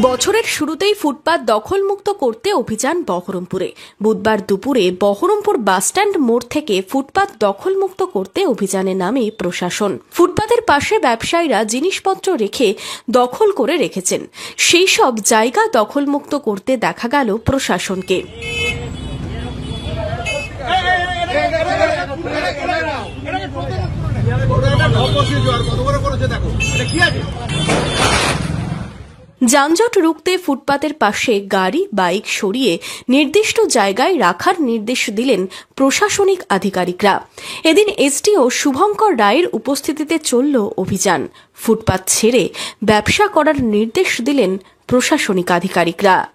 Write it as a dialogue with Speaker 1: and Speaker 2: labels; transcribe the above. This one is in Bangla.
Speaker 1: বছরের শুরুতেই ফুটপাত দখলমুক্ত করতে অভিযান বহরমপুরে। বুধবার দুপুরে বহরমপুর বাসস্ট্যান্ড মোড় থেকে ফুটপাত দখলমুক্ত করতে অভিযানে নামে প্রশাসন। ফুটপাতের পাশে ব্যবসায়ীরা জিনিসপত্র রেখে দখল করে রেখেছেন, সেই সব জায়গা দখলমুক্ত করতে দেখা গেল প্রশাসনকে। যানজট রুখতে ফুটপাতের পাশে গাড়ি বাইক সরিয়ে নির্দিষ্ট জায়গায় রাখার নির্দেশ দিলেন প্রশাসনিক আধিকারিকরা। এদিন এসডিও শুভঙ্কর রায়ের উপস্থিতিতে চলল অভিযান। ফুটপাত ছেড়ে ব্যবসা করার নির্দেশ দিলেন প্রশাসনিক আধিকারিকরা।